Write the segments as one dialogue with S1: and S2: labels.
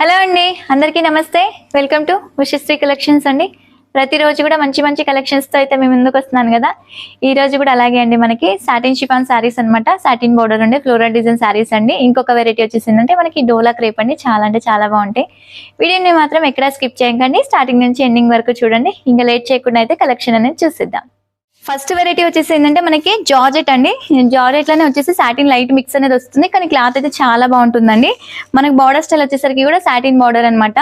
S1: Hello అండి, అందరికీ నమస్తే. వెల్కమ్ టు ఉషశ్రీ కలెక్షన్స్ అండి. ప్రతిరోజు కూడా మంచి మంచి కలెక్షన్స్తో అయితే మేము ముందుకు వస్తున్నాను కదా. ఈ రోజు కూడా అలాగే అండి, మనకి సాటిన్ షిఫాన్ శారీస్ అనమాట. సాటిన్ బోర్డర్ అండి, ఫ్లోరల్ డిజైన్ శారీస్ అండి. ఇంకొక వెరైటీ వచ్చేసిందంటే మనకి డోలా క్రేప్ అండి. చాలా అంటే చాలా బాగుంటాయి. వీడియోని మాత్రం ఎక్కడా స్కిప్ చేయకండి, స్టార్టింగ్ నుంచి ఎండింగ్ వరకు చూడండి. ఇంకా లేట్ చేయకుండా అయితే కలెక్షన్ అనేది చూసిద్దాం. ఫస్ట్ వెరైటీ వచ్చేసి ఏంటంటే మనకి జార్జెట్ అండి. జార్జెట్ లోనే వచ్చేసి సాటిన్ లైట్ మిక్స్ అనేది వస్తుంది, కానీ క్లాత్ అయితే చాలా బాగుంటుందండి. మనకి బార్డర్ స్టైల్ వచ్చేసరికి కూడా సాటిన్ బార్డర్ అనమాట.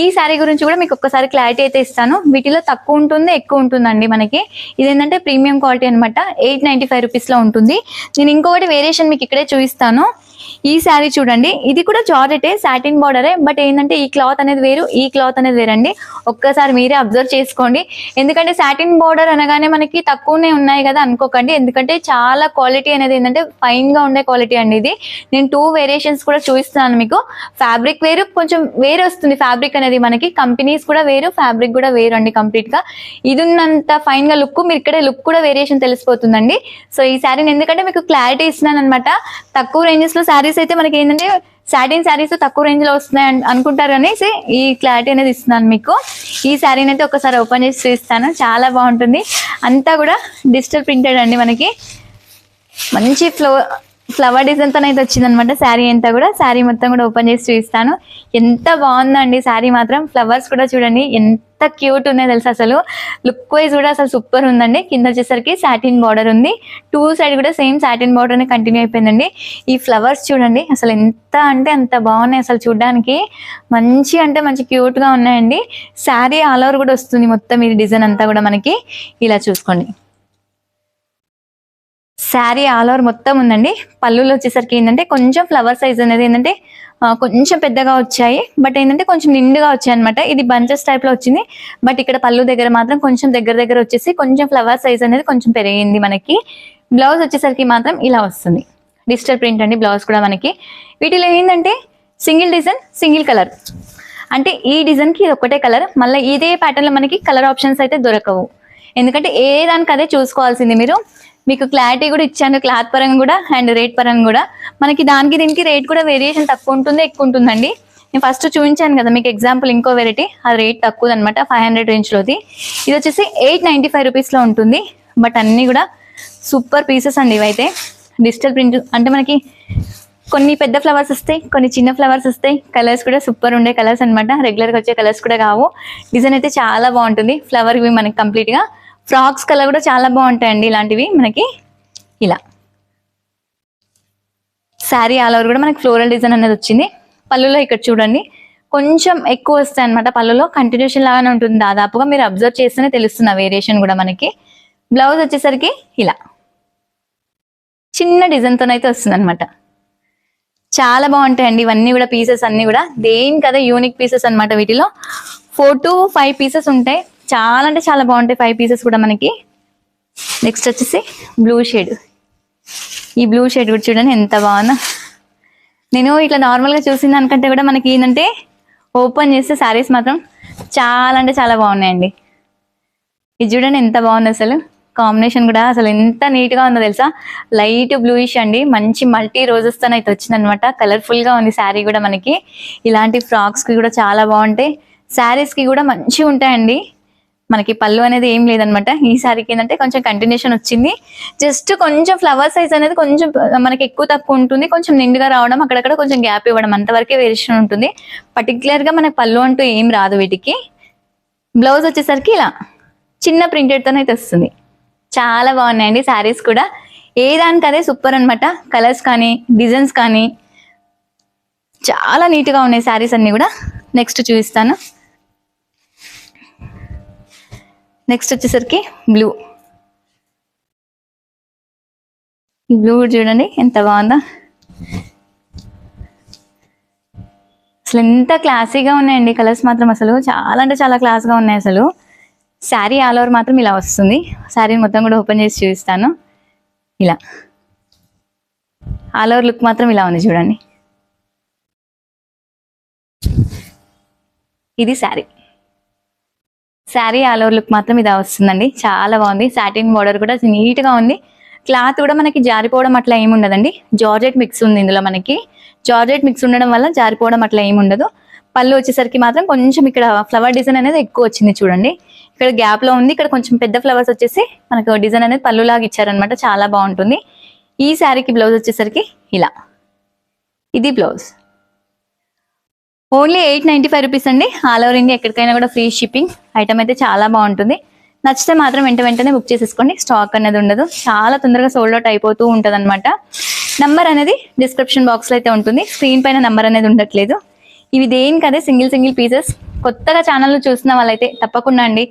S1: ఈ శారీ గురించి కూడా మీకు ఒక్కసారి క్లారిటీ అయితే ఇస్తాను. వీటిలో తక్కువ ఉంటుంది, ఎక్కువ ఉంటుందండి. మనకి ఇదేంటంటే ప్రీమియం క్వాలిటీ అనమాట. 895 రూపీస్ లో ఉంటుంది. నేను ఇంకొకటి వేరియేషన్ మీకు ఇక్కడే చూపిస్తాను. ఈ శారీ చూడండి, ఇది కూడా జార్జెటే, సాటిన్ బార్డరే. బట్ ఏంటంటే ఈ క్లాత్ అనేది వేరు, ఈ క్లాత్ అనేది వేరండి. ఒక్కసారి మీరే అబ్జర్వ్ చేసుకోండి. ఎందుకంటే సాటిన్ బార్డర్ అనగానే మనకి తక్కువనే ఉన్నాయి కదా అనుకోకండి. ఎందుకంటే చాలా క్వాలిటీ అనేది ఏంటంటే ఫైన్ గా ఉండే క్వాలిటీ అండి. ఇది నేను 2 వేరియేషన్స్ కూడా చూపిస్తున్నాను మీకు. ఫ్యాబ్రిక్ వేరు, కొంచెం వేరే వస్తుంది ఫ్యాబ్రిక్ అనేది. మనకి కంపెనీస్ కూడా వేరు, ఫ్యాబ్రిక్ కూడా వేరు అండి కంప్లీట్ గా. ఇది ఉన్నంత ఫైన్ గా లుక్, మీరు ఇక్కడే లుక్ కూడా వేరియేషన్ తెలిసిపోతుందండి. సో ఈ శారీని ఎందుకంటే మీకు క్లారిటీ ఇస్తున్నాను అనమాట. తక్కువ రేంజెస్ లో శారీస్ అయితే మనకి ఏంటంటే సాటిన్ శారీస్ తక్కువ రేంజ్ లో వస్తున్నాయి అనుకుంటారు అనేసి ఈ క్లారిటీ అనేది ఇస్తున్నాను మీకు. ఈ శారీని అయితే ఒకసారి ఓపెన్ చేసి చూపిస్తాను, చాలా బాగుంటుంది. అంతా కూడా డిజిటల్ ప్రింటెడ్ అండి. మనకి మంచి ఫ్లవర్ డిజైన్ తో అయితే వచ్చింది అనమాట శారీ అంతా కూడా. శారీ మొత్తం కూడా ఓపెన్ చేసి చూపిస్తాను. ఎంత బాగుందండి శారీ మాత్రం. ఫ్లవర్స్ కూడా చూడండి ఎంత క్యూట్ ఉన్నాయి తెలుసు. అసలు లుక్ వైజ్ కూడా అసలు సూపర్ ఉందండి. కింద వచ్చేసరికి సాటిన్ బార్డర్ ఉంది, 2 సైడ్ కూడా సేమ్ సాటిన్ బార్డర్ అనే కంటిన్యూ అయిపోయిందండి. ఈ ఫ్లవర్స్ చూడండి అసలు ఎంత అంటే అంత బాగున్నాయి. అసలు చూడడానికి మంచి అంటే మంచి క్యూట్ గా ఉన్నాయండి. శారీ ఆల్ ఓవర్ కూడా వస్తుంది మొత్తం ఈ డిజైన్ అంతా కూడా మనకి. ఇలా చూసుకోండి, శారీ ఆల్ ఓవర్ మొత్తం ఉందండి. పళ్ళులో వచ్చేసరికి ఏంటంటే కొంచెం ఫ్లవర్ సైజ్ అనేది ఏంటంటే కొంచెం పెద్దగా వచ్చాయి, బట్ ఏంటంటే కొంచెం నిండుగా వచ్చాయి అనమాట. ఇది బంచెస్ టైప్ లో వచ్చింది, బట్ ఇక్కడ పళ్ళు దగ్గర మాత్రం కొంచెం దగ్గర వచ్చేసి కొంచెం ఫ్లవర్ సైజ్ అనేది కొంచెం పెరిగింది మనకి. బ్లౌజ్ వచ్చేసరికి మాత్రం ఇలా వస్తుంది, డిజిటల్ ప్రింట్ అండి బ్లౌజ్ కూడా మనకి. వీటిలో ఏంటంటే సింగిల్ డిజైన్ సింగిల్ కలర్, అంటే ఈ డిజైన్ కి ఇది ఒక్కటే కలర్. మళ్ళీ ఇదే ప్యాటర్న్ లో మనకి కలర్ ఆప్షన్స్ అయితే దొరకవు, ఎందుకంటే ఏ దానికి అదే చూసుకోవాల్సింది మీరు. మీకు క్లారిటీ కూడా ఇచ్చాను క్లాత్ పరంగా కూడా అండ్ రేట్ పరంగా కూడా. మనకి దానికి దీనికి రేట్ కూడా వేరియేషన్ తక్కువ ఉంటుంది, ఎక్కువ ఉంటుందండి. నేను ఫస్ట్ చూపించాను కదా మీకు ఎగ్జాంపుల్ ఇంకో వెరైటీ, అది రేట్ తక్కువ అనమాట, 500 రేంజ్ లోది. ఇది వచ్చేసి 895 రూపీస్ లో ఉంటుంది. బట్ అన్ని కూడా సూపర్ పీసెస్ అండి ఇవైతే. డిజిటల్ ప్రింట్ అంటే మనకి కొన్ని పెద్ద ఫ్లవర్స్ వస్తాయి, కొన్ని చిన్న ఫ్లవర్స్ వస్తాయి. కలర్స్ కూడా సూపర్ ఉండే కలర్స్ అనమాట, రెగ్యులర్గా వచ్చే కలర్స్ కూడా కావు. డిజైన్ అయితే చాలా బాగుంటుంది. ఫ్లవర్ ఇవి మనకి కంప్లీట్ గా ఫ్రాక్స్ కలర్ కూడా చాలా బాగుంటాయండి ఇలాంటివి మనకి. ఇలా శారీ ఆల్ ఓవర్ కూడా మనకి ఫ్లోరల్ డిజైన్ అనేది వచ్చింది. పళ్ళులో ఇక్కడ చూడండి కొంచెం ఎక్కువ వస్తాయి అనమాట. పళ్ళులో కంటిన్యూషన్ లాగానే ఉంటుంది దాదాపుగా, మీరు అబ్జర్వ్ చేస్తేనే తెలుస్తున్న వేరియేషన్ కూడా మనకి. బ్లౌజ్ వచ్చేసరికి ఇలా చిన్న డిజైన్ తోనైతే వస్తుంది అనమాట. చాలా బాగుంటాయండి ఇవన్నీ కూడా. పీసెస్ అన్ని కూడా దేని కదా యూనిక్ పీసెస్ అనమాట. వీటిలో 4 to 5 పీసెస్ ఉంటాయి. చాలా అంటే చాలా బాగుంటాయి 5 పీసెస్ కూడా మనకి. నెక్స్ట్ వచ్చేసి బ్లూ షేడ్. ఈ బ్లూ షేడ్ కూడా చూడండి ఎంత బాగుందో. నేను ఇట్లా నార్మల్గా చూసిన దానికంటే కూడా మనకి ఏంటంటే ఓపెన్ చేస్తే శారీస్ మాత్రం చాలా అంటే చాలా బాగున్నాయండి. ఇది చూడండి ఎంత బాగుంది అసలు. కాంబినేషన్ కూడా అసలు ఎంత నీట్ గా ఉందో తెలుసా. లైట్ బ్లూయిష్ అండి, మంచి మల్టీ రోజెస్ తో అయితే వచ్చింది అనమాట. కలర్ఫుల్ గా ఉంది శారీ కూడా మనకి. ఇలాంటి ఫ్రాక్స్ కి కూడా చాలా బాగుంటాయి, శారీస్ కి కూడా మంచిగా ఉంటాయండి. మనకి పళ్ళు అనేది ఏం లేదనమాట. ఈ శారీకి ఏంటంటే కొంచెం కంటిన్యూషన్ వచ్చింది, జస్ట్ కొంచెం ఫ్లవర్ సైజ్ అనేది కొంచెం మనకి ఎక్కువ తక్కువ ఉంటుంది, కొంచెం నిండుగా రావడం, అక్కడక్కడ కొంచెం గ్యాప్ ఇవ్వడం, అంతవరకే వేరియేషన్ ఉంటుంది. పర్టికులర్ గా మనకి పళ్ళు అంటూ ఏం రాదు వీటికి. బ్లౌజ్ వచ్చేసరికి ఇలా చిన్న ప్రింటెడ్ తోనైతే వస్తుంది. చాలా బాగున్నాయండి శారీస్ కూడా, ఏ దానికి అదే సూపర్ అనమాట. కలర్స్ కానీ డిజైన్స్ కానీ చాలా నీట్ గా ఉన్నాయి శారీస్ అన్ని కూడా. నెక్స్ట్ చూపిస్తాను. నెక్స్ట్ వచ్చేసరికి బ్లూ. ఈ బ్లూ చూడండి ఎంత బాగుందో. అసలు ఎంత క్లాసీగా ఉన్నాయండి కలర్స్ మాత్రం. అసలు చాలా అంటే చాలా క్లాస్ గా ఉన్నాయి అసలు. శారీ ఆల్ ఓవర్ మాత్రం ఇలా వస్తుంది. శారీని మొత్తం కూడా ఓపెన్ చేసి చూపిస్తాను. ఇలా ఆల్ ఓవర్ లుక్ మాత్రం ఇలా ఉంది చూడండి. ఇది sari. Sari all over look మాత్రం ఇలా వస్తుందండి. చాలా బాగుంది. సాటిన్ బార్డర్ కూడా నీట్ గా ఉంది. క్లాత్ కూడా మనకి జారిపోవడం అట్లా ఏమి ఉండదండి. జార్జెట్ మిక్స్ ఉంది ఇందులో మనకి. జార్జెట్ మిక్స్ ఉండడం వల్ల జారిపోవడం అట్లా ఏమి ఉండదు. పళ్ళు వచ్చేసరికి మాత్రం కొంచెం ఇక్కడ ఫ్లవర్ డిజైన్ అనేది ఎక్కువ వచ్చింది చూడండి. ఇక్కడ గ్యాప్ లో ఉంది, ఇక్కడ కొంచెం పెద్ద ఫ్లవర్స్ వచ్చేసి మనకు డిజైన్ అనేది పళ్ళు లాగా ఇచ్చారనమాట. చాలా బాగుంటుంది. ఈ శారీకి బ్లౌజ్ వచ్చేసరికి ఇలా, ఇది బ్లౌజ్. ఓన్లీ 895 రూపీస్ అండి. ఆల్ ఓవర్ ఇండియా ఎక్కడికైనా కూడా ఫ్రీ షిప్పింగ్. ఐటమ్ అయితే చాలా బాగుంటుంది. నచ్చితే మాత్రం వెంటనే బుక్ చేసేసుకోండి. స్టాక్ అనేది ఉండదు, చాలా తొందరగా సోల్డ్ అవుట్ అయిపోతూ ఉంటుంది అనమాట. నంబర్ అనేది డిస్క్రిప్షన్ బాక్స్ లో అయితే ఉంటుంది. స్క్రీన్ పైన నంబర్ అనేది ఉండట్లేదు. ఇవి దేనికదే సింగిల్ పీసెస్. కొత్తగా ఛానల్ చూసిన వాళ్ళైతే తప్పకుండా అండి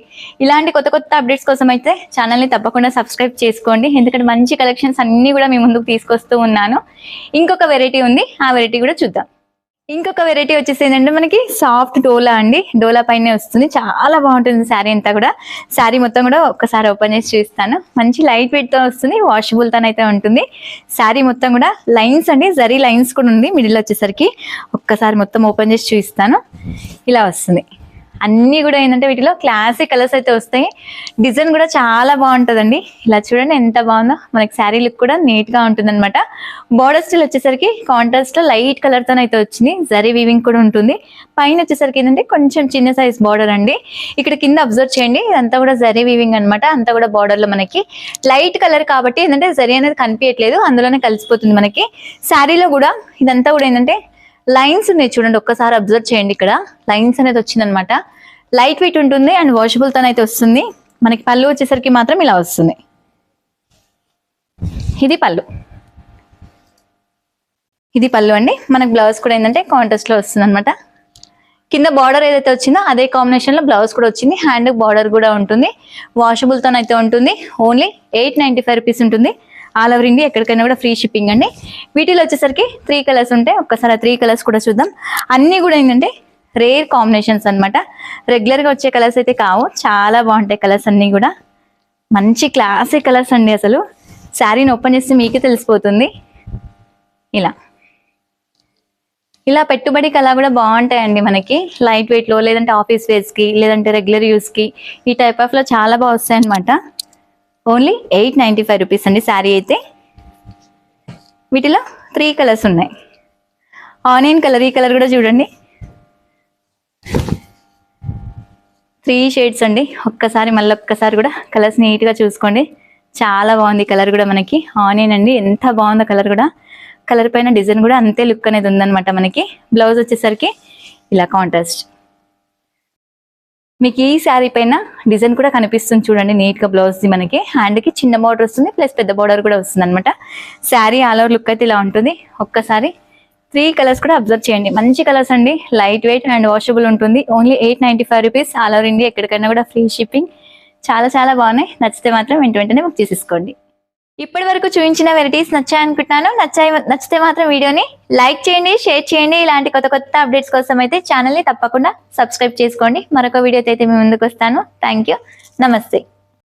S1: ఇలాంటి కొత్త అప్డేట్స్ కోసం అయితే ఛానల్ని తప్పకుండా సబ్స్క్రైబ్ చేసుకోండి. ఎందుకంటే మంచి కలెక్షన్స్ అన్ని కూడా మీ ముందుకు తీసుకొస్తూ ఉన్నాను. ఇంకొక వెరైటీ ఉంది, ఆ వెరైటీ కూడా చూద్దాం. ఇంకొక వెరైటీ వచ్చేసి ఏంటంటే మనకి సాఫ్ట్ డోలా అండి. డోలా పైనే వస్తుంది, చాలా బాగుంటుంది శారీ అంతా కూడా. శారీ మొత్తం కూడా ఒక్కసారి ఓపెన్ చేసి చూపిస్తాను. మంచి లైట్ వెయిట్ తో వస్తుంది, వాషబుల్ తో అయితే ఉంటుంది. శారీ మొత్తం కూడా లైన్స్ అండి, జరీ లైన్స్ కూడా ఉంది మిడిల్ వచ్చేసరికి. ఒక్కసారి మొత్తం ఓపెన్ చేసి చూపిస్తాను. ఇలా వస్తుంది. అన్ని కూడా ఏంటంటే వీటిలో క్లాసిక్ కలర్స్ అయితే వస్తాయి. డిజైన్ కూడా చాలా బాగుంటుందండి. ఇలా చూడండి ఎంత బాగుందో. మనకి శారీ లుక్ కూడా నీట్ గా ఉంటుంది అనమాట. బార్డర్ స్టిల్ వచ్చేసరికి కాంట్రాస్ట్ లో లైట్ కలర్ తో అయితే వచ్చింది. జరీ వీవింగ్ కూడా ఉంటుంది. పైన వచ్చేసరికి ఏంటంటే కొంచెం చిన్న సైజ్ బార్డర్ అండి. ఇక్కడ కింద అబ్జర్వ్ చేయండి, ఇదంతా కూడా జరీ వీవింగ్ అనమాట. అంతా కూడా బార్డర్ లో మనకి లైట్ కలర్ కాబట్టి ఏంటంటే జరీ అనేది కనిపించట్లేదు, అందులోనే కలిసిపోతుంది మనకి. శారీలో కూడా ఇదంతా కూడా ఏంటంటే లైన్స్ ఉన్నాయి చూడండి, ఒక్కసారి అబ్జర్వ్ చేయండి. ఇక్కడ లైన్స్ అనేది వచ్చింది అనమాట. లైట్ వెయిట్ ఉంటుంది అండ్ వాషబుల్ తో అయితే వస్తుంది. మనకి పళ్ళు వచ్చేసరికి మాత్రం ఇలా వస్తుంది. ఇది పళ్ళు, ఇది పళ్ళు అండి. మనకి బ్లౌజ్ కూడా ఏంటంటే కాంట్రాస్ట్ లో వస్తుంది అనమాట. కింద బార్డర్ ఏదైతే వచ్చిందో అదే కాంబినేషన్ లో బ్లౌజ్ కూడా వచ్చింది. హ్యాండ్ బార్డర్ కూడా ఉంటుంది, వాషబుల్ తో అయితే ఉంటుంది. ఓన్లీ 895 రూపీస్ ఉంటుంది. ఆల్ ఓవర్ ఇండియా ఎక్కడికైనా కూడా ఫ్రీ షిప్పింగ్ అండి. వీటిలో వచ్చేసరికి 3 కలర్స్ ఉంటాయి. ఒక్కసారి 3 కలర్స్ కూడా చూద్దాం. అన్ని కూడా ఏంటంటే రేర్ కాంబినేషన్స్ అనమాట. రెగ్యులర్ గా వచ్చే కలర్స్ అయితే కావు, చాలా బాగుంటాయి కలర్స్ అన్ని కూడా. మంచి క్లాసిక్ కలర్స్ అండి. అసలు శారీని ఓపెన్ చేస్తే మీకే తెలిసిపోతుంది. ఇలా పెట్టుబడికి అలా కూడా బాగుంటాయండి మనకి. లైట్ వెయిట్ లో, లేదంటే ఆఫీస్ వేర్స్ కి, లేదంటే రెగ్యులర్ యూస్ కి ఈ టైప్ ఆఫ్ లో చాలా బాగా వస్తాయి అనమాట. ఓన్లీ 895 రూపీస్ అండి శారీ అయితే. వీటిలో 3 కలర్స్ ఉన్నాయి. ఆనియన్ కలర్, ఈ కలర్ కూడా చూడండి. 3 షేడ్స్ అండి. ఒక్కసారి మళ్ళీ ఒక్కసారి కూడా కలర్స్ నీట్ గా చూసుకోండి. చాలా బాగుంది కలర్ కూడా మనకి. ఆనియన్ అండి, ఎంత బాగుందో కలర్ కూడా. కలర్ పైన డిజైన్ కూడా అంతే లుక్ అనేది ఉందన్నమాట మనకి. బ్లౌజ్ వచ్చేసరికి ఇలా కాంట్రాస్ట్. మీకు ఈ శారీ పైన డిజైన్ కూడా కనిపిస్తుంది చూడండి నీట్ గా. బ్లౌజ్ ది మనకి హ్యాండ్ కి చిన్న బార్డర్ వస్తుంది, ప్లస్ పెద్ద బార్డర్ కూడా వస్తుంది అనమాట. శారీ ఆల్ ఓవర్ లుక్ అయితే ఇలా ఉంటుంది. ఒక్కసారి 3 కలర్స్ కూడా అబ్జర్వ్ చేయండి. మంచి కలర్స్ అండి, లైట్ వెయిట్ అండ్ వాషబుల్ ఉంటుంది. Only 895 rupees. All over India ఎక్కడికైనా కూడా ఫ్రీ షిప్పింగ్. చాలా బాగున్నాయి. నచ్చితే మాత్రం వెంటనే బుక్ చేసేసుకోండి. ఇప్పటి వరకు చూపించిన వెరైటీస్ నచ్చాయనుకుంటున్నాను. నచ్చితే మాత్రం వీడియోని లైక్ చేయండి, షేర్ చేయండి. ఇలాంటి కొత్త అప్డేట్స్ కోసం అయితే ఛానల్ని తప్పకుండా సబ్స్క్రైబ్ చేసుకోండి. మరొక వీడియోతో అయితే మీ ముందుకు వస్తాను. Thank you. నమస్తే.